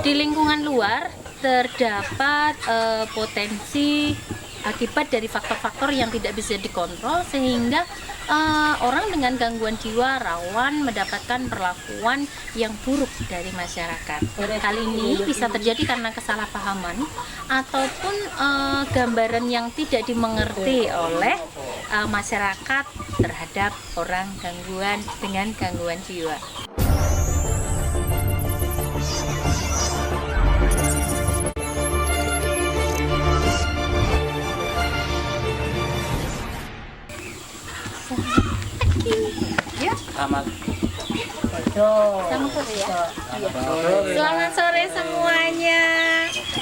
di lingkungan luar terdapat potensi akibat dari faktor-faktor yang tidak bisa dikontrol, sehingga orang dengan gangguan jiwa rawan mendapatkan perlakuan yang buruk dari masyarakat. Hal ini bisa terjadi karena kesalahpahaman ataupun gambaran yang tidak dimengerti oleh masyarakat terhadap orang dengan gangguan jiwa. Selamat sore semuanya.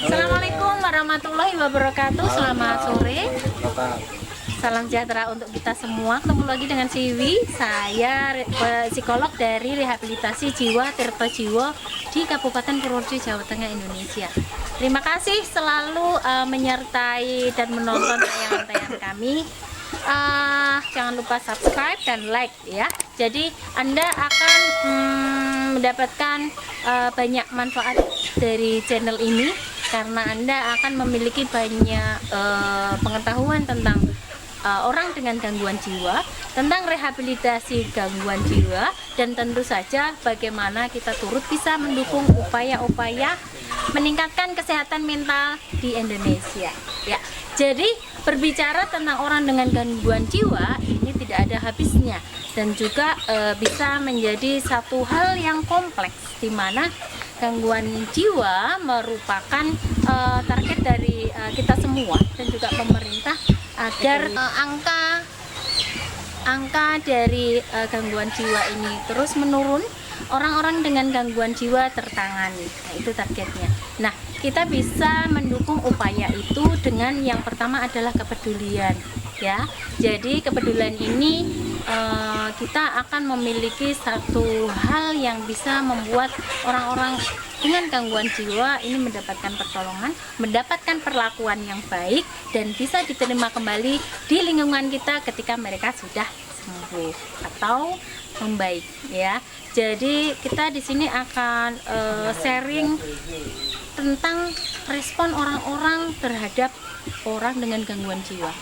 Assalamualaikum warahmatullahi wabarakatuh. Selamat sore. Salam sejahtera untuk kita semua. Ketemu lagi dengan Siwi. Saya psikolog dari rehabilitasi jiwa Tirta Jiwa di Kabupaten Purworejo, Jawa Tengah, Indonesia. Terima kasih selalu menyertai dan menonton tayangan-tayangan kami. Jangan lupa subscribe dan like ya. Jadi Anda akan mendapatkan banyak manfaat dari channel ini, karena Anda akan memiliki banyak pengetahuan tentang orang dengan gangguan jiwa, tentang rehabilitasi gangguan jiwa, dan tentu saja bagaimana kita turut bisa mendukung upaya-upaya meningkatkan kesehatan mental di Indonesia ya. Jadi berbicara tentang orang dengan gangguan jiwa ini tidak ada habisnya, dan juga bisa menjadi satu hal yang kompleks, di mana gangguan jiwa merupakan target dari kita semua dan juga pemerintah, agar angka dari gangguan jiwa ini terus menurun, orang-orang dengan gangguan jiwa tertangani. Nah, itu targetnya. Nah, kita bisa mendukung upaya itu dengan yang pertama adalah kepedulian ya. Jadi kepedulian ini kita akan memiliki satu hal yang bisa membuat orang-orang dengan gangguan jiwa ini mendapatkan pertolongan, mendapatkan perlakuan yang baik, dan bisa diterima kembali di lingkungan kita ketika mereka sudah sembuh atau membaik ya. Jadi kita di sini akan sharing tentang respon orang-orang terhadap orang dengan gangguan jiwa.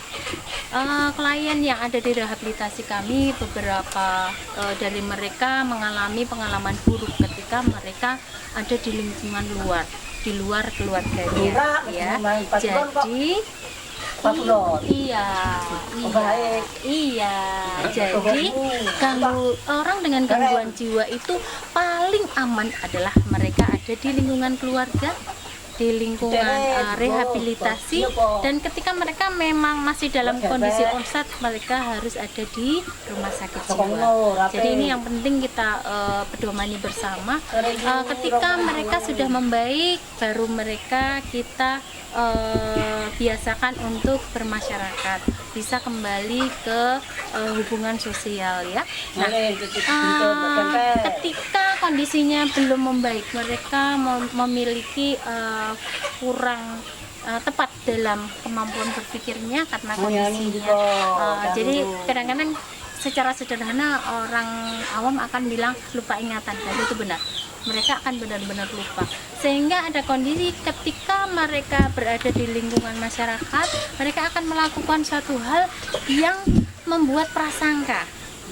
Klien yang ada di rehabilitasi kami, beberapa dari mereka mengalami pengalaman buruk ketika mereka ada di lingkungan luar, di luar keluarganya ya. Jadi jadi orang dengan gangguan jiwa itu paling aman adalah mereka ada di lingkungan keluarga, di lingkungan rehabilitasi, dan ketika mereka memang masih dalam kondisi onset, mereka harus ada di rumah sakit jiwa. Jadi ini yang penting kita pedomani bersama. Ketika mereka sudah membaik, baru mereka kita biasakan untuk bermasyarakat, bisa kembali ke hubungan sosial ya. Nah, ketika kondisinya belum membaik, mereka memiliki kurang tepat dalam kemampuan berpikirnya karena kondisinya. Jadi kadang-kadang secara sederhana orang awam akan bilang lupa ingatan, dan itu benar. Mereka akan benar-benar lupa, sehingga ada kondisi ketika mereka berada di lingkungan masyarakat, mereka akan melakukan suatu hal yang membuat prasangka.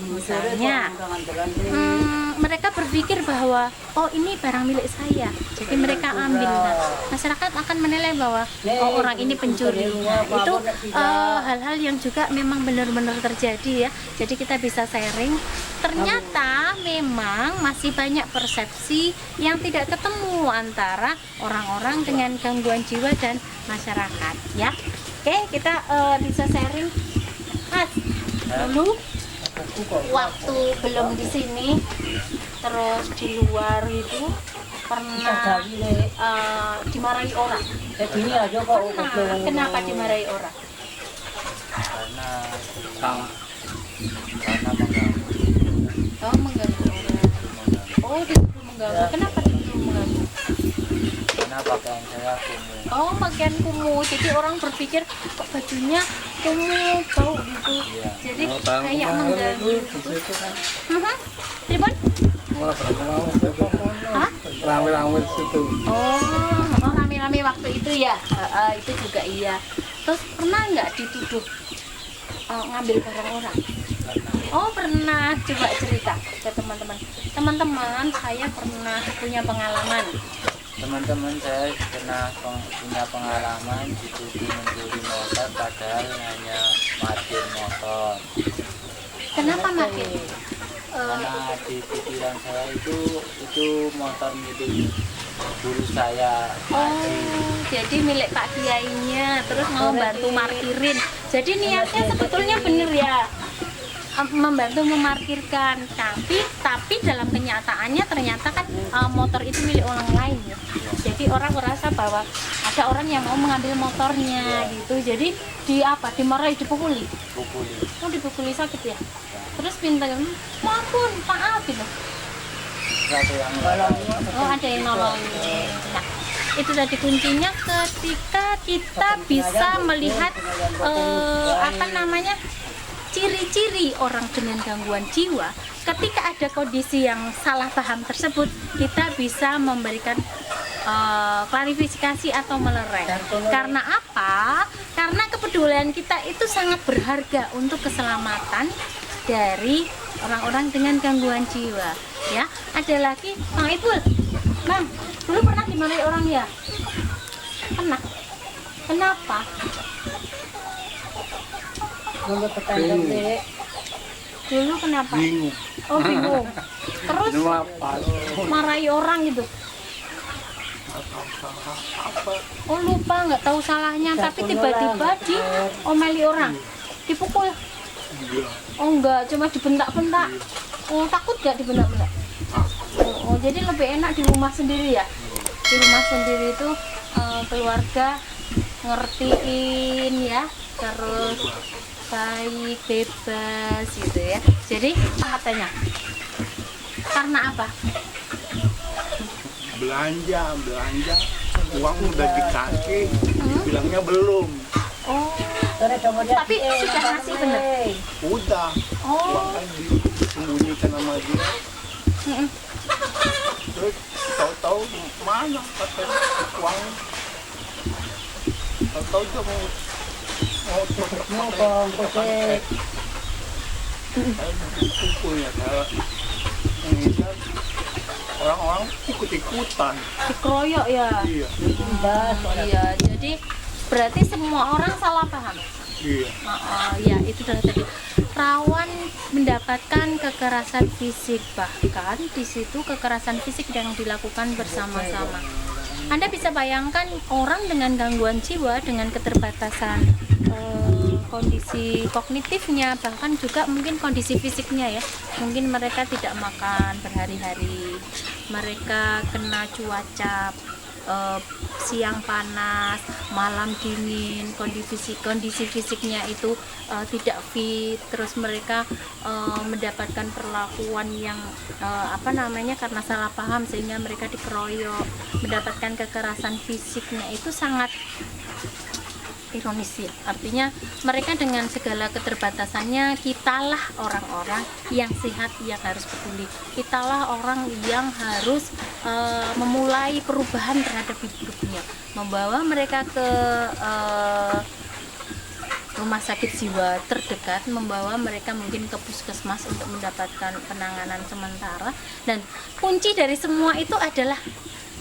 Misalnya mereka berpikir bahwa oh ini barang milik saya, jadi mereka ambil. Nah, masyarakat akan menilai bahwa oh orang ini pencuri. Nah, itu hal-hal yang juga memang benar-benar terjadi ya. Jadi kita bisa sharing. Ternyata memang masih banyak persepsi yang tidak ketemu antara orang-orang dengan gangguan jiwa dan masyarakat ya. Oke, kita bisa sharing. Mas, dulu waktu belum di sini, terus di luar itu pernah dimarahi orang. Kenapa dimarahi orang? Karena mengganggu. Oh, mengganggu orang. Oh, disuruh mengganggu. Kenapa disuruh mengganggu? Karena pakaian saya kumuh. Oh, pakaian kumuh. Jadi orang berpikir kok bajunya kumuh, bau gitu. Iya. Jadi kayak mengganggu gitu. Tribun? Hah? rame-rame situ. Oh, rame-rame waktu itu ya. Itu juga iya. Terus pernah nggak dituduh ngambil barang orang? Oh pernah, coba cerita ke teman-teman. Teman-teman, saya pernah punya pengalaman. Teman-teman saya pernah punya pengalaman dituduh mencuri motor padahal hanya parkir motor. Kenapa makin? Karena di pikiran saya itu motor milik guru saya. Oh, jadi milik Pak Kiainya, terus mau bantu markirin. Jadi niatnya sebetulnya bener ya, membantu memarkirkan. Tapi dalam kenyataannya ternyata kan motor itu milik orang lain ya. Jadi orang merasa bahwa ada orang yang mau mengambil motornya gitu. Jadi dimarahi, dipukuli. Oh, dipukuli sakit ya. Terus minta maafun, maaf gitu. Oh, ada yang nolongin. Nah, itu tadi kuncinya ketika kita bisa melihat ciri-ciri orang dengan gangguan jiwa. Ketika ada kondisi yang salah paham tersebut, kita bisa memberikan klarifikasi atau melerai. Karena apa? Karena kepedulian kita itu sangat berharga untuk keselamatan dari orang-orang dengan gangguan jiwa. Ya, ada lagi Bang Ibul. Bang, dulu pernah dimarahi orang ya? Pernah. Kenapa? Dulu kenapa? Bingung. Oh, bingung. Terus marahi orang gitu. Oh, lupa, nggak tahu salahnya, tapi tiba-tiba diomeli orang, dipukul. Oh enggak, cuma dibentak-bentak. Oh, takut gak dibentak-bentak? Oh, jadi lebih enak di rumah sendiri ya? Di rumah sendiri itu keluarga ngertiin ya, terus baik, bebas gitu ya. Jadi katanya karena apa? Belanja uang udah dikasih, bilangnya belum. Oh, tapi sudah ngasih bener? Udah, uang kan disembunyikan sama dia. Terus tahu-tahu mana katanya uang, tahu-tahu dia mau pakai pukulnya saya mengingat orang-orang ikut-ikutan Dikeroyok ya? iya Iya, jadi berarti semua orang salah paham. iya Ya itu tadi rawan mendapatkan kekerasan fisik, bahkan di situ kekerasan fisik yang dilakukan bersama-sama. Anda bisa bayangkan orang dengan gangguan jiwa dengan keterbatasan kondisi kognitifnya, bahkan juga mungkin kondisi fisiknya ya. Mungkin mereka tidak makan berhari-hari, mereka kena cuaca siang panas, malam dingin, kondisi fisiknya itu tidak fit, terus mereka mendapatkan perlakuan yang karena salah paham sehingga mereka dikeroyok, mendapatkan kekerasan fisiknya itu sangat ironis ya. Artinya mereka dengan segala keterbatasannya, kitalah orang-orang yang sehat yang harus peduli, kitalah orang yang harus memulai perubahan terhadap hidupnya, membawa mereka ke rumah sakit jiwa terdekat, membawa mereka mungkin ke puskesmas untuk mendapatkan penanganan sementara. Dan kunci dari semua itu adalah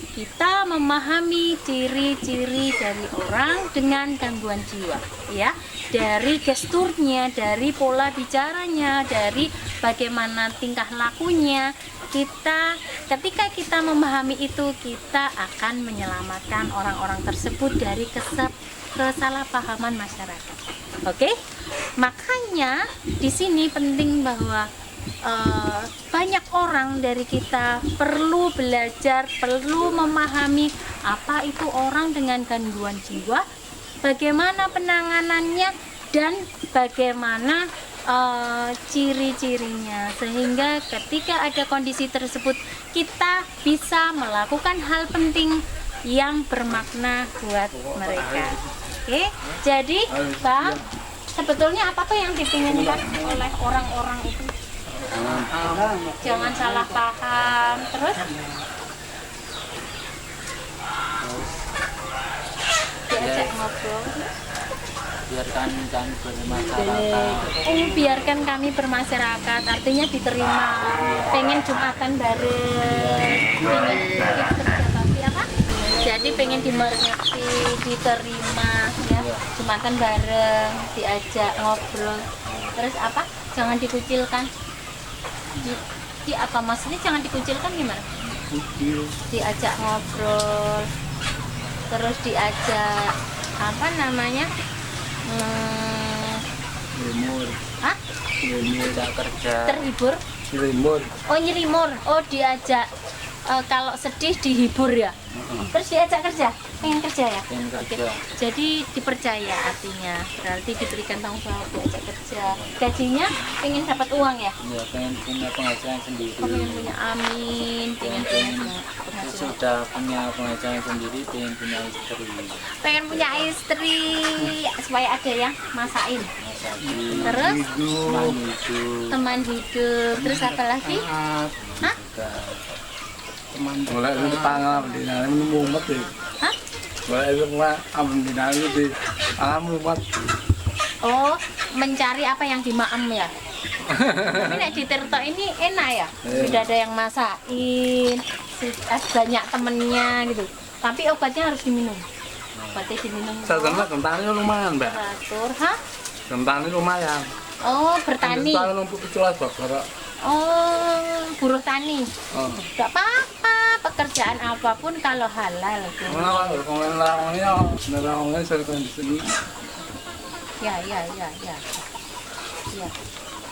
kita memahami ciri-ciri dari orang dengan gangguan jiwa ya, dari gesturnya, dari pola bicaranya, dari bagaimana tingkah lakunya. Ketika kita memahami itu, kita akan menyelamatkan orang-orang tersebut dari kesalahpahaman masyarakat. Oke? Makanya di sini penting bahwa banyak orang dari kita perlu belajar, perlu memahami apa itu orang dengan gangguan jiwa, bagaimana penanganannya, dan bagaimana ciri-cirinya, sehingga ketika ada kondisi tersebut kita bisa melakukan hal penting yang bermakna buat mereka. Oke, jadi Bang, sebetulnya apa yang dipinginkan oleh orang-orang itu? Jangan salah paham, terus ngobrol. biarkan kami bermasyarakat. Biarkan kami bermasyarakat, artinya diterima. Pengen jumatan bareng, pengen kerja bakti apa? Jadi pengen dimengerti, diterima, ya. Jumatan bareng, diajak ngobrol. Terus apa? Jangan dikucilkan. Di apa maksudnya jangan dikucilkan gimana? Diajak ngobrol, terus diajak apa namanya? Hah? Tidak kerja. Terhibur? Nyelimur. Oh nyelimur, oh diajak kalau sedih dihibur ya. Terus diajak kerja, pengen kerja ya. Pengen Oke. kerja. Jadi dipercaya artinya, berarti diberikan tanggung jawab diajak kerja. Gajinya pengen dapat uang ya. Ya, pengen punya penghasilan sendiri. Oh, pengen punya amin, pengen punya penghasilan. Sudah punya penghasilan sendiri, pengen punya istri. Pengen punya istri supaya ada yang masain. Masakin. Terus Teman hidup. teman hidup, terus apa lagi? Hah? Juga. Teman. Mulai itu tangan di dalam mumet deh. Hah? Mulai itu mah am di dalam itu tangan mumet. Oh, mencari apa yang dimaem ya. Tapi nek di Tirto ini enak ya. Sudah ada yang masakin, banyak temennya gitu. Tapi obatnya harus diminum. Obatnya diminum. Saya kena kentangnya lumayan, Mbak. Teratur, hah? Kentangnya lumayan. Oh, bertani. Kentang numpuk kecuali bakar. Oh, buruh tani. Oh. Gak apa-apa, pekerjaan apapun kalau halal. Mana kalau orangnya saya kan di sini. Ya.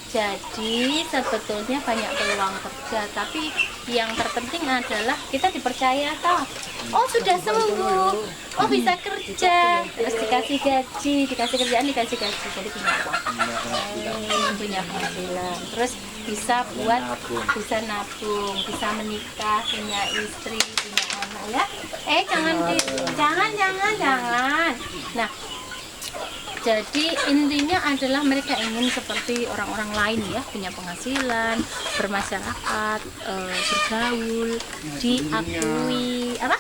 Jadi sebetulnya banyak peluang kerja, tapi yang terpenting adalah kita dipercaya toh. Oh sudah sembuh, oh bisa kerja, terus dikasih gaji, dikasih kerjaan, dikasih gaji, jadi punya uang, punya penghasilan, terus bisa buat, bisa nabung, bisa menikah, punya istri, punya anak ya. Jangan. Nah. Jadi intinya adalah mereka ingin seperti orang-orang lain ya, punya penghasilan, bermasyarakat, bergaul, diakui apa?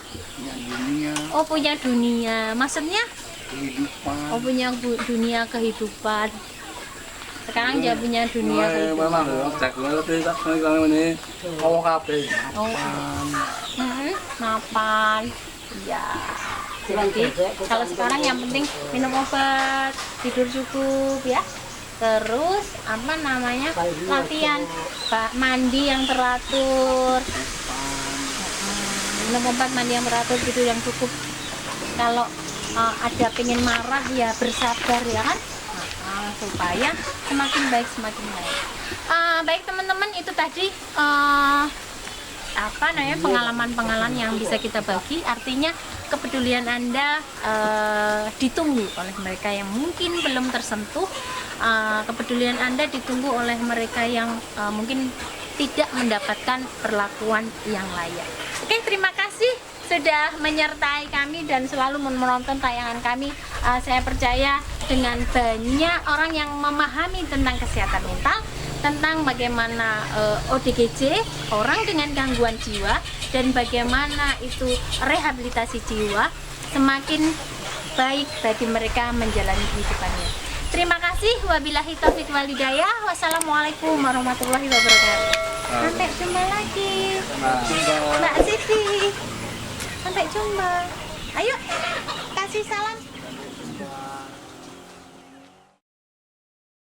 Oh punya dunia, maksudnya? Oh punya dunia kehidupan. Sekarang dia punya dunia kehidupan. Mapan, ya. Jadi kalau sekarang yang penting minum obat, tidur cukup ya. Terus apa namanya, latihan, mandi yang teratur, minum obat, mandi yang teratur, tidur yang cukup. Kalau ada pengen marah ya bersabar ya kan, supaya semakin baik. Baik teman-teman, itu tadi apa namanya pengalaman-pengalaman yang bisa kita bagi. Artinya kepedulian Anda ditunggu oleh mereka yang mungkin belum tersentuh, kepedulian Anda ditunggu oleh mereka yang mungkin tidak mendapatkan perlakuan yang layak. Oke, terima kasih sudah menyertai kami dan selalu menonton tayangan kami. Saya percaya dengan banyak orang yang memahami tentang kesehatan mental, tentang bagaimana ODGJ, orang dengan gangguan jiwa, dan bagaimana itu rehabilitasi jiwa semakin baik bagi mereka menjalani kehidupannya. Terima kasih. Wabillahi taufiq wal hidayah. Wassalamualaikum warahmatullahi wabarakatuh. Sampai jumpa lagi. Mbak Siti. Sampai jumpa. Ayo kasih salam.